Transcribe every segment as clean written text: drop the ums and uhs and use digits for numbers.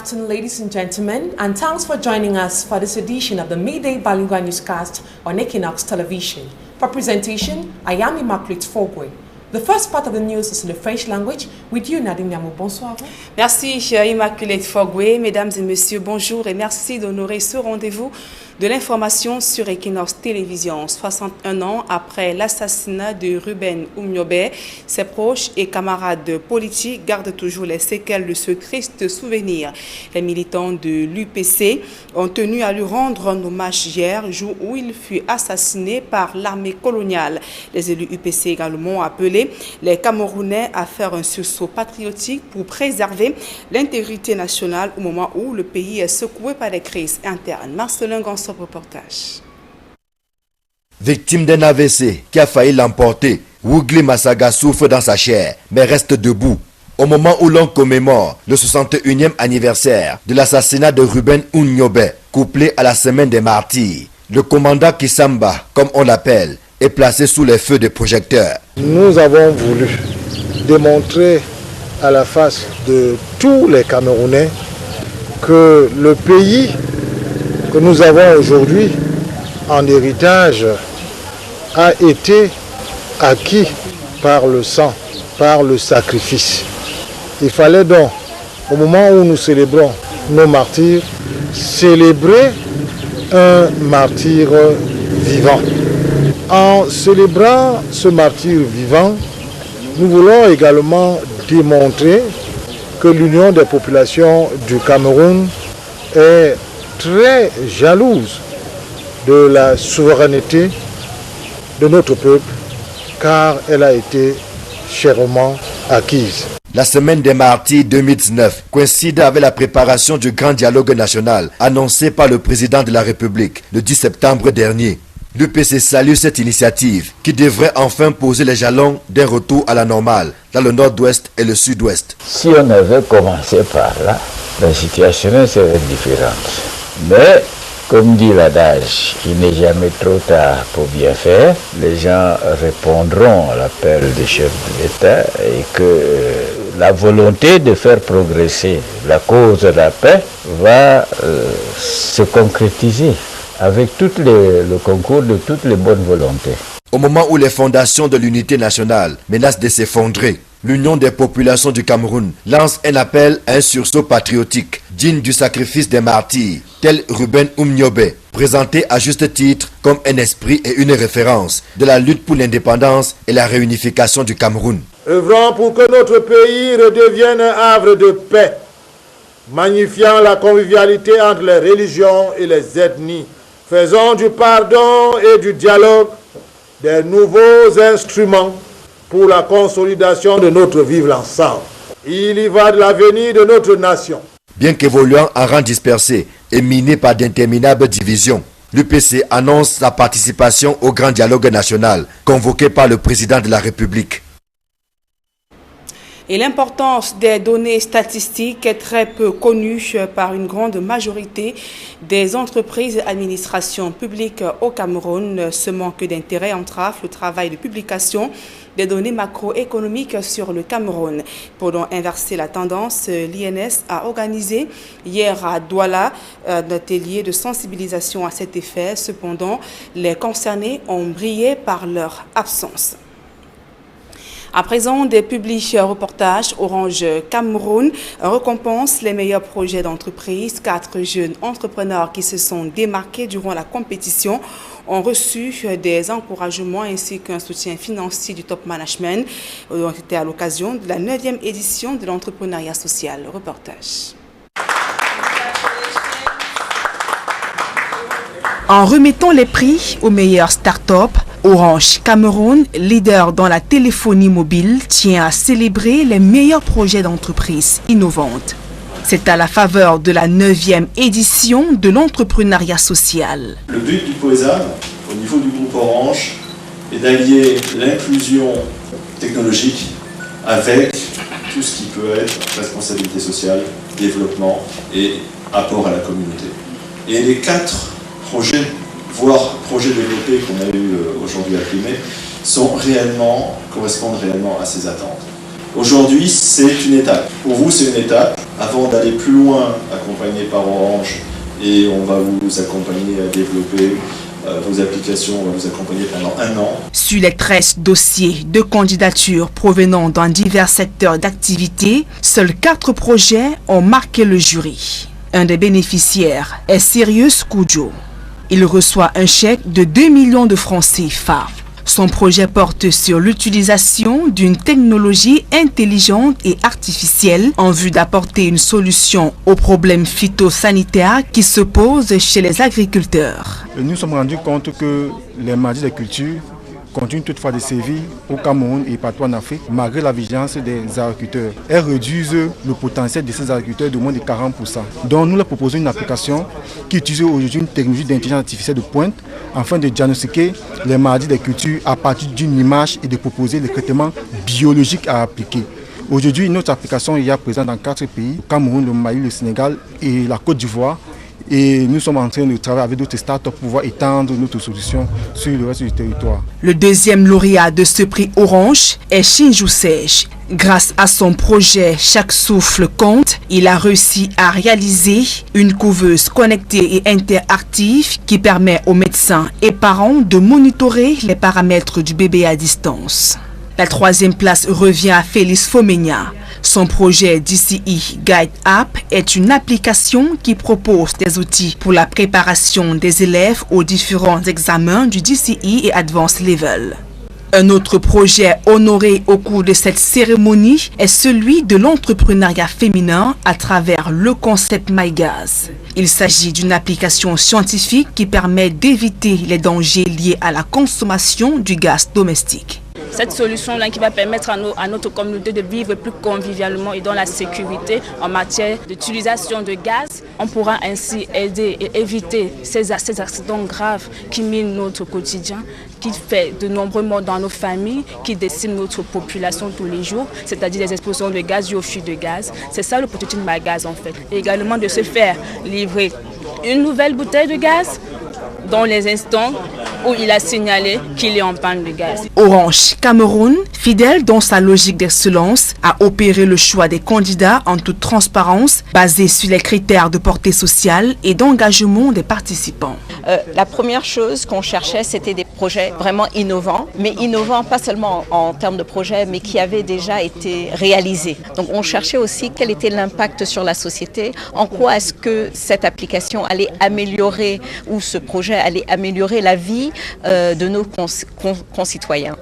afternoon, ladies and gentlemen, and thanks for joining us for this edition of the Midday Bilingual Newscast on Equinox Television. For presentation, I am Immaculate Fogwe. The first part of the news is in the French language. With you, Nadine Yamou. Bonsoir. Merci, Immaculate Fogwe. Mesdames et messieurs, bonjour et merci d'honorer ce rendez-vous de l'information sur Equinox Télévision. 61 ans après l'assassinat de Ruben Oumniobé, ses proches et camarades politiques gardent toujours les séquelles de ce triste souvenir. Les militants de l'UPC ont tenu à lui rendre un hommage hier, jour où il fut assassiné par l'armée coloniale. Les élus UPC également ont appelé les Camerounais à faire un sursaut patriotique pour préserver l'intégrité nationale au moment où le pays est secoué par des crises internes. Marcelin Gonçalves, reportage. Victime d'un AVC qui a failli l'emporter, Wougli Massaga souffre dans sa chair, mais reste debout. Au moment où l'on commémore le 61e anniversaire de l'assassinat de Ruben Oumniobé, couplé à la semaine des martyrs, le commandant Kissamba, comme on l'appelle, est placé sous les feux des projecteurs. Nous avons voulu démontrer à la face de tous les Camerounais que le pays que nous avons aujourd'hui en héritage a été acquis par le sang, par le sacrifice. Il fallait donc, au moment où nous célébrons nos martyrs, célébrer un martyr vivant. En célébrant ce martyr vivant, nous voulons également démontrer que l'Union des populations du Cameroun est très jalouse de la souveraineté de notre peuple, car elle a été chèrement acquise. La semaine des martyrs 2019 coïncide avec la préparation du grand dialogue national annoncé par le président de la République le 10 septembre dernier. L'UPC salue cette initiative qui devrait enfin poser les jalons d'un retour à la normale dans le nord-ouest et le sud-ouest. Si on avait commencé par là, la situation serait différente. Mais, comme dit l'adage, il n'est jamais trop tard pour bien faire. Les gens répondront à l'appel du chef de l'État et que la volonté de faire progresser la cause de la paix va se concrétiser avec le concours de toutes les bonnes volontés. Au moment où les fondations de l'unité nationale menacent de s'effondrer, l'Union des populations du Cameroun lance un appel à un sursaut patriotique digne du sacrifice des martyrs, tel Ruben Oumniobé, présenté à juste titre comme un esprit et une référence de la lutte pour l'indépendance et la réunification du Cameroun. Œuvrons pour que notre pays redevienne un havre de paix, magnifiant la convivialité entre les religions et les ethnies. Faisons du pardon et du dialogue des nouveaux instruments pour la consolidation de notre vivre ensemble. Il y va de l'avenir de notre nation. Bien qu'évoluant en rang dispersé et miné par d'interminables divisions, l'UPC annonce sa participation au grand dialogue national convoqué par le président de la République. Et l'importance des données statistiques est très peu connue par une grande majorité des entreprises et administrations publiques au Cameroun. Ce manque d'intérêt entrave le travail de publication des données macroéconomiques sur le Cameroun. Pour donc inverser la tendance, l'INS a organisé hier à Douala un atelier de sensibilisation à cet effet. Cependant, les concernés ont brillé par leur absence. À présent, des publics reportages. Orange Cameroun récompense les meilleurs projets d'entreprise. 4 jeunes entrepreneurs qui se sont démarqués durant la compétition ont reçu des encouragements ainsi qu'un soutien financier du top management. C'était à l'occasion de la 9e édition de l'entrepreneuriat social. Reportage. En remettant les prix aux meilleures start-up, Orange Cameroun, leader dans la téléphonie mobile, tient à célébrer les meilleurs projets d'entreprises innovantes. C'est à la faveur de la 9e édition de l'entrepreneuriat social. Le but du POESA, au niveau du groupe Orange, est d'allier l'inclusion technologique avec tout ce qui peut être responsabilité sociale, développement et apport à la communauté. Et les 4 projets, voire projets développés qu'on a eu aujourd'hui à Crimée, correspondent réellement à ces attentes. Aujourd'hui, c'est une étape. Pour vous, c'est une étape. Avant d'aller plus loin, accompagné par Orange, et on va vous accompagner à développer vos applications, on va vous accompagner pendant 1 an. Sur les 13 dossiers de candidature provenant dans divers secteurs d'activité, seuls 4 projets ont marqué le jury. Un des bénéficiaires est Sirius Kudjo. Il reçoit un chèque de 2 millions de francs CFA. Son projet porte sur l'utilisation d'une technologie intelligente et artificielle en vue d'apporter une solution aux problèmes phytosanitaires qui se posent chez les agriculteurs. Nous nous sommes rendus compte que les maladies des cultures continuent toutefois de sévir au Cameroun et partout en Afrique, malgré la vigilance des agriculteurs. Elles réduisent le potentiel de ces agriculteurs de moins de 40%. Donc nous leur proposons une application qui utilise aujourd'hui une technologie d'intelligence artificielle de pointe afin de diagnostiquer les maladies des cultures à partir d'une image et de proposer des traitements biologiques à appliquer. Aujourd'hui, notre application est présente dans 4 pays, le Cameroun, le Mali, le Sénégal et la Côte d'Ivoire. Et nous sommes en train de travailler avec d'autres startups pour pouvoir étendre notre solution sur le reste du territoire. Le deuxième lauréat de ce prix Orange est Shinju Sej. Grâce à son projet Chaque souffle compte, il a réussi à réaliser une couveuse connectée et interactive qui permet aux médecins et parents de monitorer les paramètres du bébé à distance. La 3e place revient à Félix Fomenia. Son projet DCE Guide App est une application qui propose des outils pour la préparation des élèves aux différents examens du DCE et Advanced Level. Un autre projet honoré au cours de cette cérémonie est celui de l'entrepreneuriat féminin à travers le concept MyGaz. Il s'agit d'une application scientifique qui permet d'éviter les dangers liés à la consommation du gaz domestique. Cette solution-là qui va permettre à notre communauté de vivre plus convivialement et dans la sécurité en matière d'utilisation de gaz. On pourra ainsi aider et éviter ces accidents graves qui minent notre quotidien, qui fait de nombreux morts dans nos familles, qui déciment notre population tous les jours, c'est-à-dire les explosions de gaz dues au fuite de gaz. C'est ça le prototype MyGaz en fait. Et également de se faire livrer une nouvelle bouteille de gaz dans les instants où il a signalé qu'il est en panne de gaz. Orange Cameroun, fidèle dans sa logique d'excellence, a opéré le choix des candidats en toute transparence, basé sur les critères de portée sociale et d'engagement des participants. La première chose qu'on cherchait, c'était des projets vraiment innovants, mais innovants pas seulement en termes de projets, mais qui avaient déjà été réalisés. Donc on cherchait aussi quel était l'impact sur la société, en quoi est-ce que cette application allait améliorer ou ce projet allait améliorer la vie de nos concitoyens.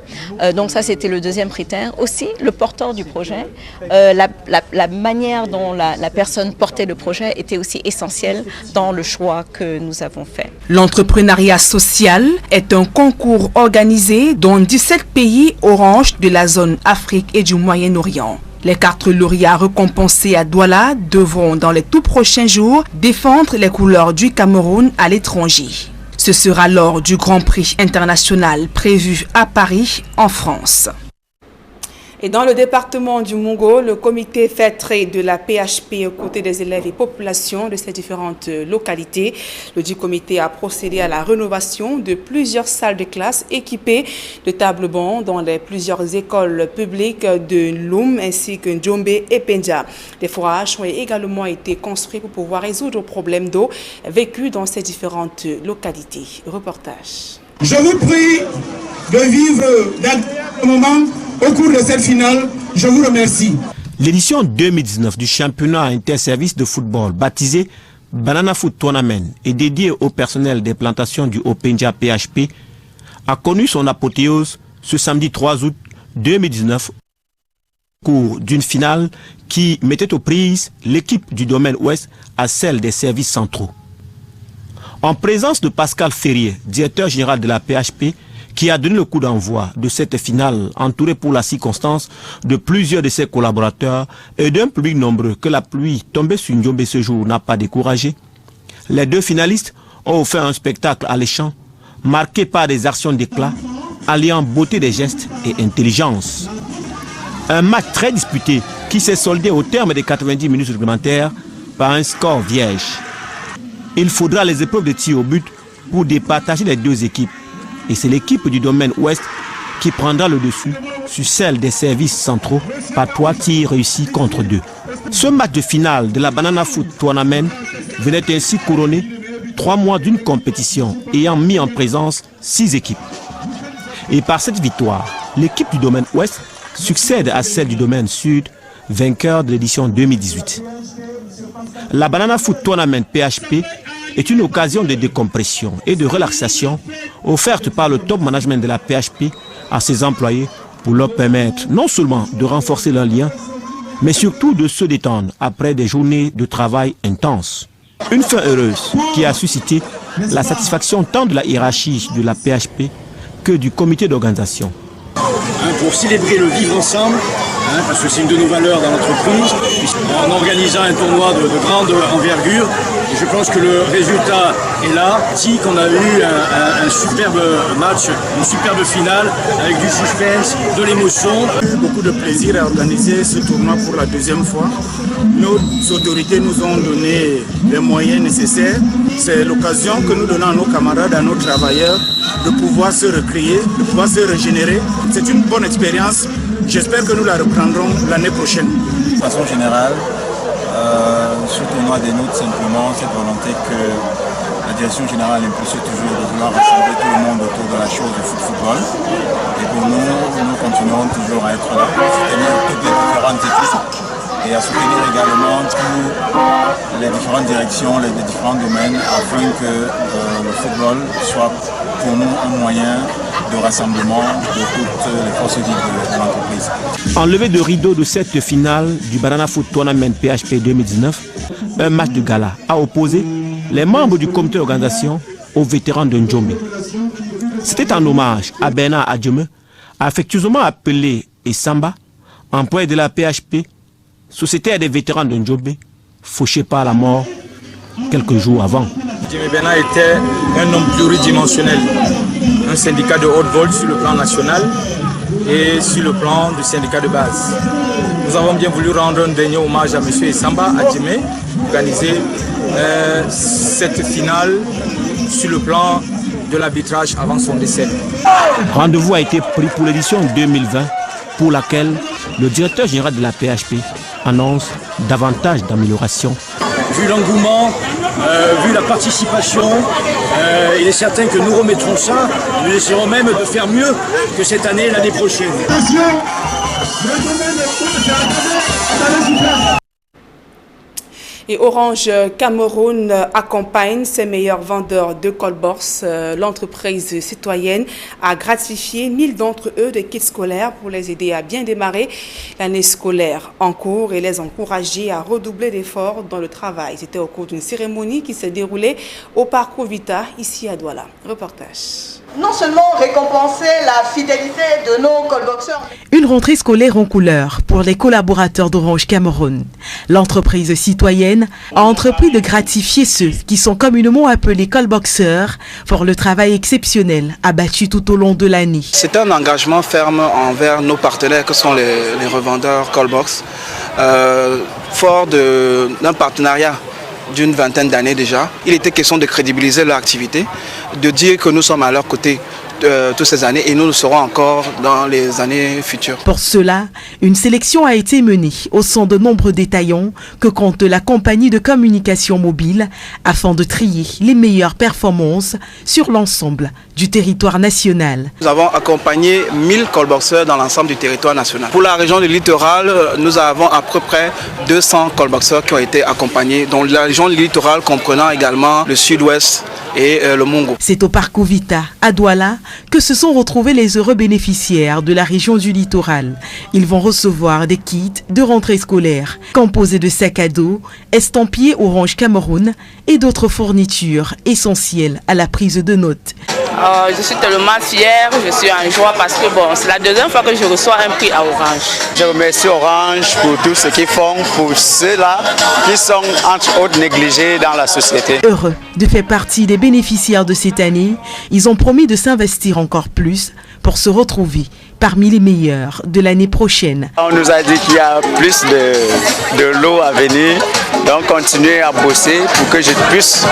Donc ça, c'était le deuxième critère. Aussi, le porteur du projet, la manière dont la personne portait le projet était aussi essentielle dans le choix que nous avons fait. L'entrepreneuriat social est un concours organisé dans 17 pays orange de la zone Afrique et du Moyen-Orient. Les 4 lauréats récompensés à Douala devront dans les tout prochains jours défendre les couleurs du Cameroun à l'étranger. Ce sera lors du Grand Prix international prévu à Paris, en France. Et dans le département du Mungo, le comité fait trait de la PHP aux côtés des élèves et populations de ces différentes localités. Le dit comité a procédé à la rénovation de plusieurs salles de classe équipées de tables-bancs dans les plusieurs écoles publiques de Loum ainsi que Djombe et Pendja. Des forages ont également été construits pour pouvoir résoudre le problème d'eau vécu dans ces différentes localités. Reportage. Je vous prie de vivre d'un moment au cours de cette finale. Je vous remercie. L'édition 2019 du championnat interservice de football baptisé Banana Foot Tournament et dédié au personnel des plantations du Haut-Pendja PHP a connu son apothéose ce samedi 3 août 2019 au cours d'une finale qui mettait aux prises l'équipe du domaine ouest à celle des services centraux. En présence de Pascal Ferrier, directeur général de la PHP, qui a donné le coup d'envoi de cette finale, entouré pour la circonstance de plusieurs de ses collaborateurs et d'un public nombreux que la pluie tombée sur Ndjombe ce jour n'a pas découragé, les 2 finalistes ont offert un spectacle alléchant, marqué par des actions d'éclat, alliant beauté des gestes et intelligence. Un match très disputé qui s'est soldé au terme des 90 minutes réglementaires par un score vierge. Il faudra les épreuves de tir au but pour départager les 2 équipes. Et c'est l'équipe du domaine ouest qui prendra le dessus sur celle des services centraux par 3 tirs réussis contre 2. Ce match de finale de la Banana Foot Tournament venait ainsi couronner 3 mois d'une compétition ayant mis en présence 6 équipes. Et par cette victoire, l'équipe du domaine Ouest succède à celle du domaine Sud, vainqueur de l'édition 2018. La Banana Foot Tournament PHP est une occasion de décompression et de relaxation offerte par le top management de la PHP à ses employés pour leur permettre non seulement de renforcer leurs liens, mais surtout de se détendre après des journées de travail intenses. Une fin heureuse qui a suscité la satisfaction tant de la hiérarchie de la PHP que du comité d'organisation. Pour célébrer le vivre ensemble, parce que c'est une de nos valeurs dans l'entreprise, en organisant un tournoi de grande envergure. Et je pense que le résultat est là. Si qu'on a eu un superbe match, une superbe finale avec du suspense, de l'émotion. Beaucoup de plaisir à organiser ce tournoi pour la 2e fois. Nos autorités nous ont donné les moyens nécessaires. C'est l'occasion que nous donnons à nos camarades, à nos travailleurs, de pouvoir se recréer, de pouvoir se régénérer. C'est une bonne expérience. J'espère que nous la reprendrons l'année prochaine. De façon générale, ce tournoi dénote simplement cette volonté que la direction générale impulse toujours de vouloir rassembler tout le monde autour de la chose du football. Et pour nous continuerons toujours à être là pour soutenir toutes les différentes équipes et à soutenir également toutes les différentes directions, les différents domaines afin que le football soit pour nous un moyen de rassemblement de toutes les forces vives de l'entreprise. Enlevé de rideau de cette finale du Banana Foot Tournament PHP 2019, un match de gala a opposé les membres du comité d'organisation aux vétérans de Njombe. C'était en hommage à Bernard Adjeme, affectueusement appelé Essamba, employé de la PHP, sociétaire des vétérans de Njombe, fauché par la mort quelques jours avant. Adjeme Bernard était un homme pluridimensionnel, un syndicat de haute vol sur le plan national et sur le plan du syndicat de base. Nous avons bien voulu rendre un dernier hommage à M. Essamba Adjeme, organiser cette finale sur le plan de l'arbitrage avant son décès. Rendez-vous a été pris pour l'édition 2020, pour laquelle le directeur général de la PHP annonce davantage d'améliorations. Vu l'engouement, vu la participation, il est certain que nous remettrons ça. Nous essaierons même de faire mieux que cette année et l'année prochaine. Et Orange Cameroun accompagne ses meilleurs vendeurs de call-box. L'entreprise citoyenne a gratifié 1000 d'entre eux de kits scolaires pour les aider à bien démarrer l'année scolaire en cours et les encourager à redoubler d'efforts dans le travail. C'était au cours d'une cérémonie qui s'est déroulée au Parcours Vita, ici à Douala. Reportage. Non seulement récompenser la fidélité de nos callboxeurs. Une rentrée scolaire en couleur pour les collaborateurs d'Orange Cameroun. L'entreprise citoyenne a entrepris de gratifier ceux qui sont communément appelés callboxeurs pour le travail exceptionnel abattu tout au long de l'année. C'est un engagement ferme envers nos partenaires que sont les revendeurs callbox, fort d'un partenariat d'une vingtaine d'années déjà. Il était question de crédibiliser leur activité, de dire que nous sommes à leur côté toutes ces années et nous le serons encore dans les années futures. Pour cela, une sélection a été menée au sein de nombreux détaillants que compte la compagnie de communication mobile afin de trier les meilleures performances sur l'ensemble du territoire national. Nous avons accompagné 1000 callboxeurs dans l'ensemble du territoire national. Pour la région du littoral, nous avons à peu près 200 callboxeurs qui ont été accompagnés, dont la région du littoral comprenant également le sud-ouest et le Mongo. C'est au Parcours Vita, à Douala, que se sont retrouvés les heureux bénéficiaires de la région du littoral. Ils vont recevoir des kits de rentrée scolaire composés de sacs à dos, estampillés Orange Cameroun et d'autres fournitures essentielles à la prise de notes. Je suis tellement fière, je suis en joie parce que c'est la deuxième fois que je reçois un prix à Orange. Je remercie Orange pour tout ce qu'ils font pour ceux-là qui sont entre autres négligés dans la société. Heureux de faire partie des bénéficiaires de cette année, ils ont promis de s'investir encore plus pour se retrouver parmi les meilleurs de l'année prochaine. On nous a dit qu'il y a plus de lots à venir, donc continuer à bosser pour que je puisse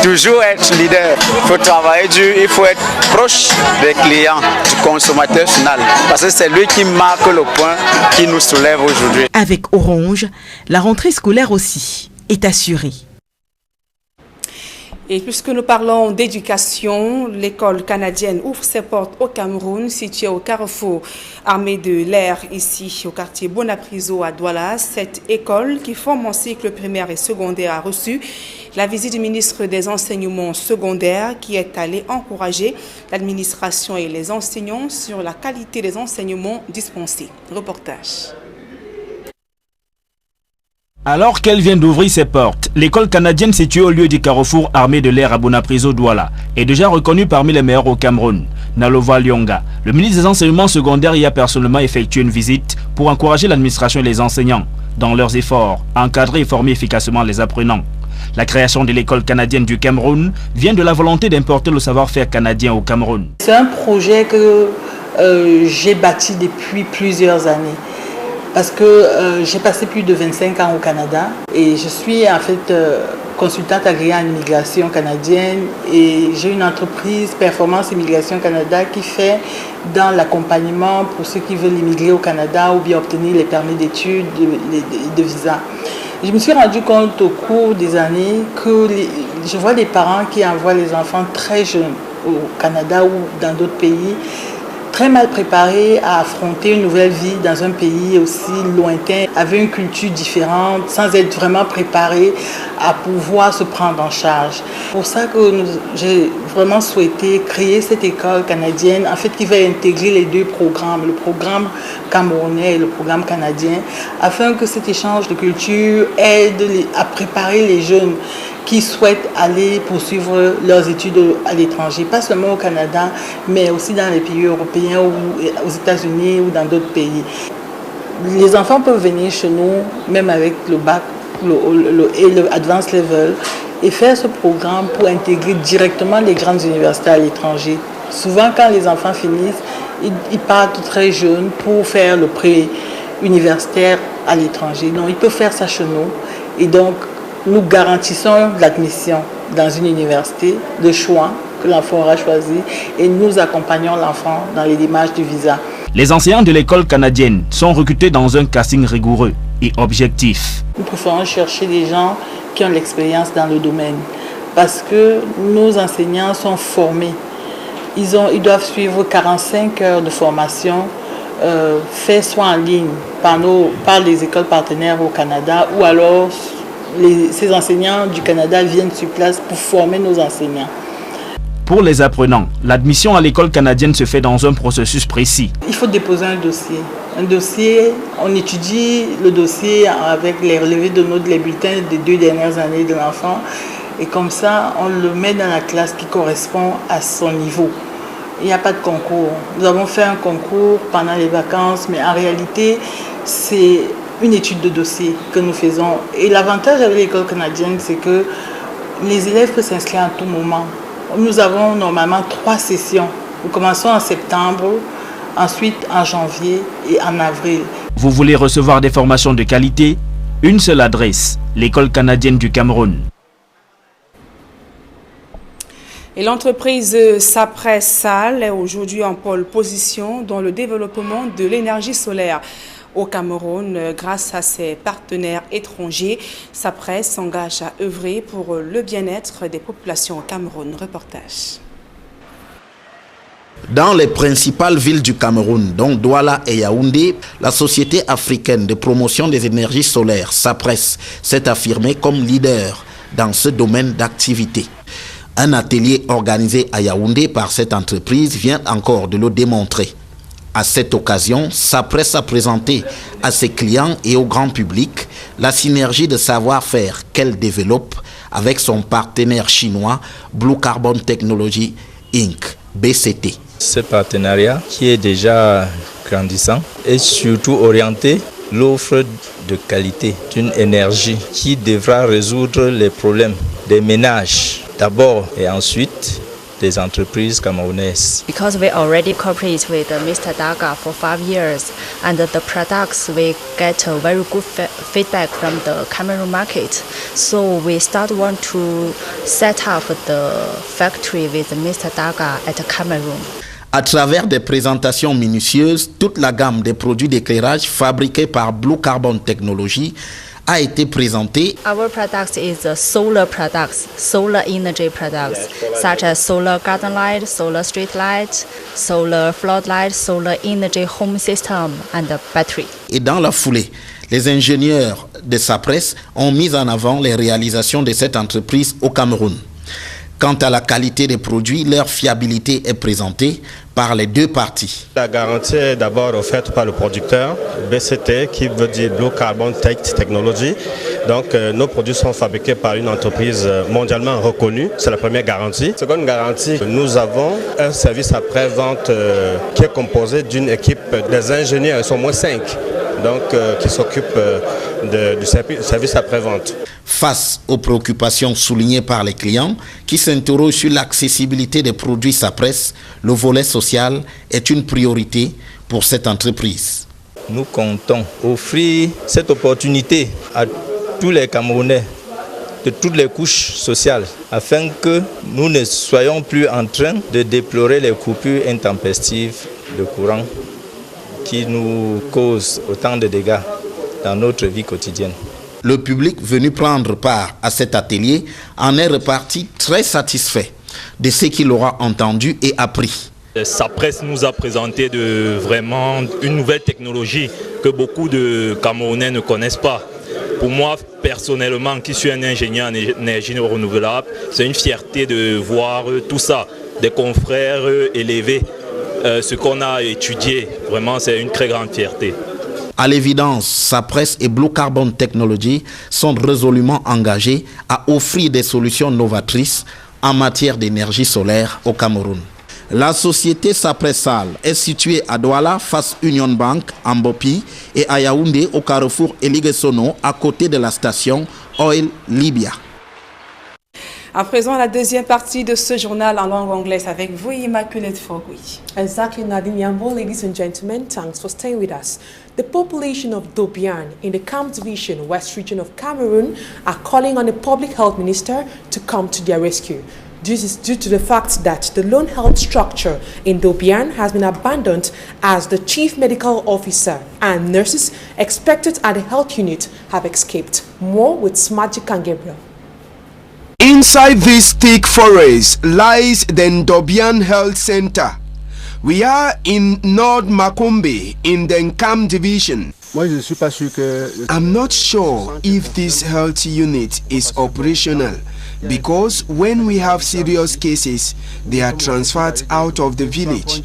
toujours être leader. Il faut travailler dur, il faut être proche des clients, du consommateur final, parce que c'est lui qui marque le point qui nous soulève aujourd'hui. Avec Orange, la rentrée scolaire aussi est assurée. Et puisque nous parlons d'éducation, l'école canadienne ouvre ses portes au Cameroun, située au carrefour armée de l'air, ici au quartier Bonapriso à Douala. Cette école, qui forme en cycle primaire et secondaire, a reçu la visite du ministre des Enseignements secondaires qui est allé encourager l'administration et les enseignants sur la qualité des enseignements dispensés. Reportage. Alors qu'elle vient d'ouvrir ses portes, l'école canadienne située au lieu du carrefour armé de l'air à Bonapriso Douala est déjà reconnue parmi les meilleures au Cameroun. Nalova Lyonga, le ministre des Enseignements secondaires, y a personnellement effectué une visite pour encourager l'administration et les enseignants dans leurs efforts à encadrer et former efficacement les apprenants. La création de l'école canadienne du Cameroun vient de la volonté d'importer le savoir-faire canadien au Cameroun. C'est un projet que j'ai bâti depuis plusieurs années. Parce que j'ai passé plus de 25 ans au Canada et je suis en fait consultante agréée en immigration canadienne et j'ai une entreprise Performance Immigration Canada qui fait dans l'accompagnement pour ceux qui veulent immigrer au Canada ou bien obtenir les permis d'études, de visa. Je me suis rendu compte au cours des années que je vois des parents qui envoient les enfants très jeunes au Canada ou dans d'autres pays, très mal préparés à affronter une nouvelle vie dans un pays aussi lointain, avec une culture différente, sans être vraiment préparés à pouvoir se prendre en charge. C'est pour ça que j'ai vraiment souhaité créer cette école canadienne, en fait, qui va intégrer les deux programmes, le programme camerounais et le programme canadien, afin que cet échange de culture aide à préparer les jeunes qui souhaitent aller poursuivre leurs études à l'étranger, pas seulement au Canada, mais aussi dans les pays européens ou aux États-Unis ou dans d'autres pays. Les enfants peuvent venir chez nous, même avec le bac et le advanced level, et faire ce programme pour intégrer directement les grandes universités à l'étranger. Souvent, quand les enfants finissent, ils partent très jeunes pour faire le pré-universitaire à l'étranger. Donc, ils peuvent faire ça chez nous. Et donc, nous garantissons l'admission dans une université de choix que l'enfant aura choisi et nous accompagnons l'enfant dans les démarches du visa. Les enseignants de l'école canadienne sont recrutés dans un casting rigoureux et objectif. Nous préférons chercher des gens qui ont l'expérience dans le domaine parce que nos enseignants sont formés. Ils doivent suivre 45 heures de formation fait soit en ligne par les écoles partenaires au Canada ou alors ces enseignants du Canada viennent sur place pour former nos enseignants. Pour les apprenants, l'admission à l'école canadienne se fait dans un processus précis. Il faut déposer un dossier. Un dossier, on étudie le dossier avec les relevés de notes, les bulletins des 2 dernières années de l'enfant. Et comme ça, on le met dans la classe qui correspond à son niveau. Il n'y a pas de concours. Nous avons fait un concours pendant les vacances, mais en réalité, c'est une étude de dossier que nous faisons. Et l'avantage avec l'école canadienne, c'est que les élèves peuvent s'inscrire à tout moment. Nous avons normalement 3 sessions. Nous commençons en septembre, ensuite en janvier et en avril. Vous voulez recevoir des formations de qualité? Une seule adresse, l'école canadienne du Cameroun. Et l'entreprise Sapress-Sal est aujourd'hui en pole position dans le développement de l'énergie solaire au Cameroun grâce à ses partenaires étrangers. Sapress s'engage à œuvrer pour le bien-être des populations au Cameroun. Reportage. Dans les principales villes du Cameroun, dont Douala et Yaoundé, la société africaine de promotion des énergies solaires, Sapress, s'est affirmée comme leader dans ce domaine d'activité. Un atelier organisé à Yaoundé par cette entreprise vient encore de le démontrer. À cette occasion, Sapress a présenté à ses clients et au grand public la synergie de savoir-faire qu'elle développe avec son partenaire chinois Blue Carbon Technology Inc., BCT. Ce partenariat qui est déjà grandissant est surtout orienté l'offre de qualité d'une énergie qui devra résoudre les problèmes des ménages d'abord et ensuite des entreprises camerounaises. Because we already cooperate with Mr. Daga for 5 years, and the products we get a very good feedback from the Cameroon market. So we want to set up the factory with Mr. Daga at Cameroon. À travers des présentations minutieuses, toute la gamme des produits d'éclairage fabriqués par Blue Carbon Technology a été présentée. Our products is solar products, solar energy products, such as solar garden light, solar street light, solar floodlight, solar energy home system, and battery. Et dans la foulée, les ingénieurs de SAPRES ont mis en avant les réalisations de cette entreprise au Cameroun. Quant à la qualité des produits, leur fiabilité est présentée par les deux parties. La garantie est d'abord offerte par le producteur, BCT, qui veut dire Blue Carbon Technology. Donc nos produits sont fabriqués par une entreprise mondialement reconnue, c'est la première garantie. Seconde garantie, nous avons un service après-vente qui est composé d'une équipe des ingénieurs, ils sont au moins 5. Donc, qui s'occupe du service après-vente. Face aux préoccupations soulignées par les clients qui s'interrogent sur l'accessibilité des produits SAPRES, le volet social est une priorité pour cette entreprise. Nous comptons offrir cette opportunité à tous les Camerounais de toutes les couches sociales afin que nous ne soyons plus en train de déplorer les coupures intempestives de courant qui nous cause autant de dégâts dans notre vie quotidienne. Le public venu prendre part à cet atelier en est reparti très satisfait de ce qu'il aura entendu et appris. SAPRES nous a présenté vraiment une nouvelle technologie que beaucoup de Camerounais ne connaissent pas. Pour moi, personnellement, qui suis un ingénieur en énergie renouvelable, c'est une fierté de voir tout ça, des confrères élevés. Ce qu'on a étudié, vraiment, c'est une très grande fierté. À l'évidence, SAPRES et Blue Carbon Technology sont résolument engagés à offrir des solutions novatrices en matière d'énergie solaire au Cameroun. La société SAPRES-SAL est située à Douala, face Union Bank, en Bopi, et à Yaoundé, au carrefour Eligesono, à côté de la station Oil Libya. À présent, la deuxième partie de ce journal en langue anglaise avec vous, Immaculate Fogui. Exactly, Nadine Yambo. Ladies and gentlemen, thanks for staying with us. The population of Dobian in the Kam Division, West region of Cameroon, are calling on the public health minister to come to their rescue. This is due to the fact that the lone health structure in Dobian has been abandoned as the chief medical officer and nurses expected at the health unit have escaped. More with Smagic and Gabriel. Inside this thick forest lies the Ndobian Health Center. We are in Nord Makumbi in the Nkam Division. I'm not sure if this health unit is operational because when we have serious cases, they are transferred out of the village.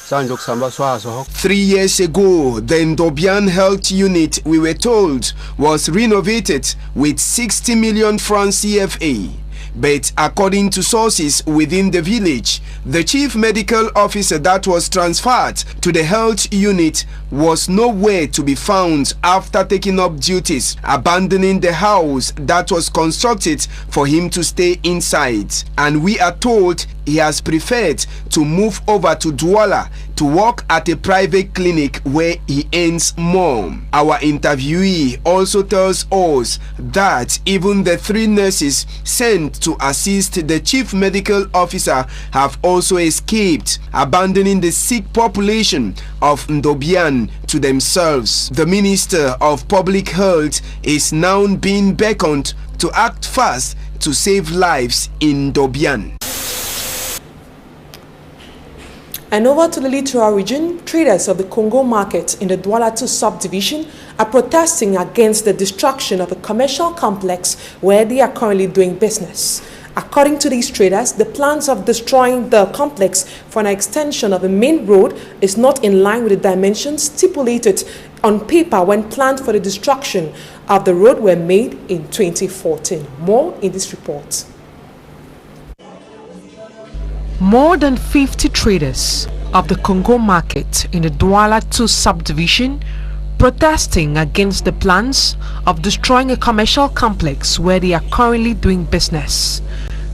3 years ago, the Ndobian Health Unit, we were told, was renovated with 60 million francs CFA. But according to sources within the village, the chief medical officer that was transferred to the health unit was nowhere to be found after taking up duties, abandoning the house that was constructed for him to stay inside. And we are told he has preferred to move over to Douala to work at a private clinic where he earns more. Our interviewee also tells us that even the 3 nurses sent to assist the chief medical officer have also escaped, abandoning the sick population of Ndobian to themselves. The Minister of Public Health is now being beckoned to act fast to save lives in Ndobian. And over to the littoral region, traders of the Congo market in the Douala 2 subdivision are protesting against the destruction of a commercial complex where they are currently doing business. According to these traders, the plans of destroying the complex for an extension of the main road is not in line with the dimensions stipulated on paper when plans for the destruction of the road were made in 2014. More in this report. More than 50 traders of the Congo market in the Douala 2 subdivision protesting against the plans of destroying a commercial complex where they are currently doing business.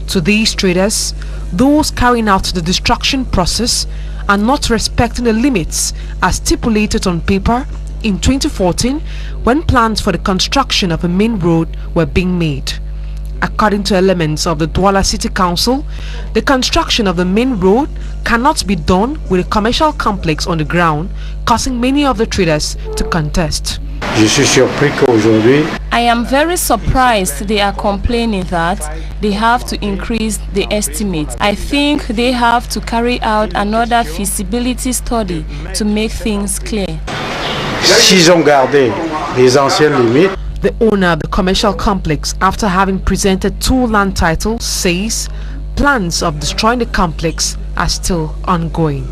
To these traders, those carrying out the destruction process are not respecting the limits as stipulated on paper in 2014 when plans for the construction of a main road were being made. According to elements of the Douala City Council, the construction of the main road cannot be done with a commercial complex on the ground, causing many of the traders to contest. I am very surprised they are complaining that they have to increase the estimate. I think they have to carry out another feasibility study to make things clear. The owner of the commercial complex, after having presented 2 land titles, says plans of destroying the complex are still ongoing.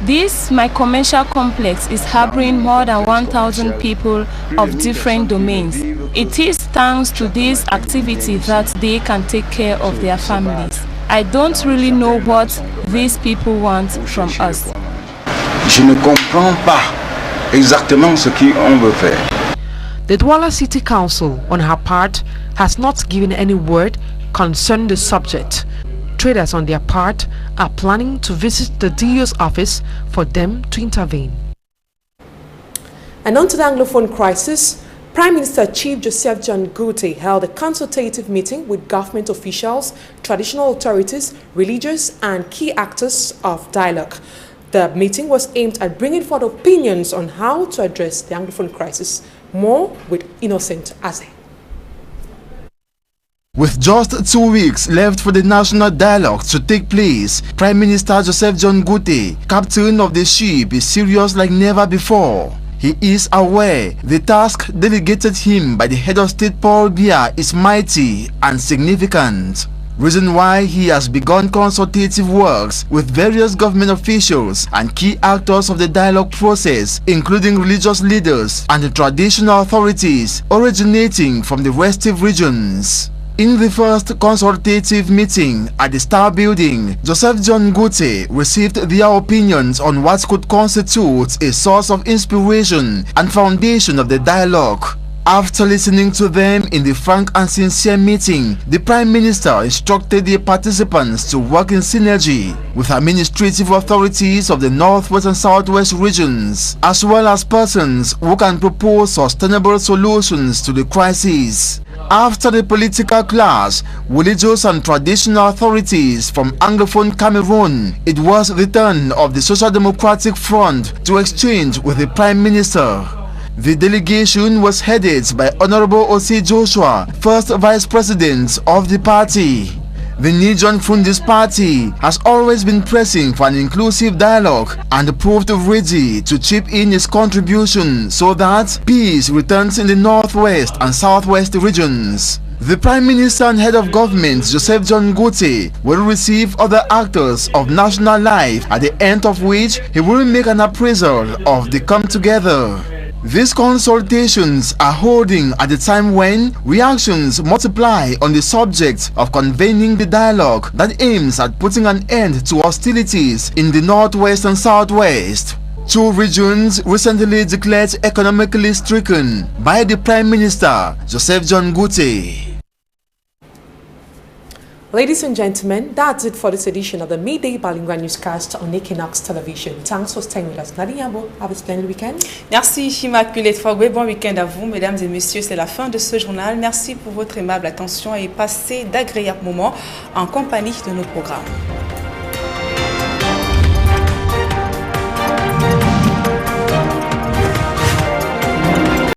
This, my commercial complex, is harboring more than 1,000 people of different domains. It is thanks to this activity that they can take care of their families. I don't really know what these people want from us. Je ne comprends pas exactement ce qu'on veut faire. The Douala City Council, on her part, has not given any word concerning the subject. Traders, on their part, are planning to visit the DO's office for them to intervene. And on to the Anglophone crisis, Prime Minister Chief Joseph John Gutte held a consultative meeting with government officials, traditional authorities, religious and key actors of dialogue. The meeting was aimed at bringing forth opinions on how to address the Anglophone crisis. More with Innocent Aze. With just 2 weeks left for the national dialogue to take place, Prime Minister Joseph John Gutte, captain of the ship, is serious like never before. He is aware the task delegated him by the head of state Paul Biya is mighty and significant. Reason why he has begun consultative works with various government officials and key actors of the dialogue process, including religious leaders and the traditional authorities originating from the restive regions. In the first consultative meeting at the Star Building, Joseph John Gutte received their opinions on what could constitute a source of inspiration and foundation of the dialogue. After listening to them in the frank and sincere meeting, the Prime Minister instructed the participants to work in synergy with administrative authorities of the Northwest and Southwest regions, as well as persons who can propose sustainable solutions to the crisis. After the political clash, religious and traditional authorities from Anglophone Cameroon, it was the turn of the Social Democratic Front to exchange with the Prime Minister. The delegation was headed by Honorable Osei Joshua, first Vice President of the party. The Nijon Fundis party has always been pressing for an inclusive dialogue and proved ready to chip in its contribution so that peace returns in the Northwest and Southwest regions. The Prime Minister and Head of Government, Joseph John Gutte, will receive other actors of national life, at the end of which he will make an appraisal of the come together. These consultations are holding at a time when reactions multiply on the subject of convening the dialogue that aims at putting an end to hostilities in the Northwest and Southwest. 2 regions recently declared economically stricken by the Prime Minister, Joseph John Gutte. Ladies and gentlemen, that's it for this edition of the Midday Bilingual Newscast on Equinox Television. Thanks for staying with us. Nadia Yabo, have a splendid weekend. Merci Immaculée Fogwe, bon week-end à vous mesdames et messieurs, c'est la fin de ce journal. Merci pour votre aimable attention et passez d'agréables moments en compagnie de nos programmes.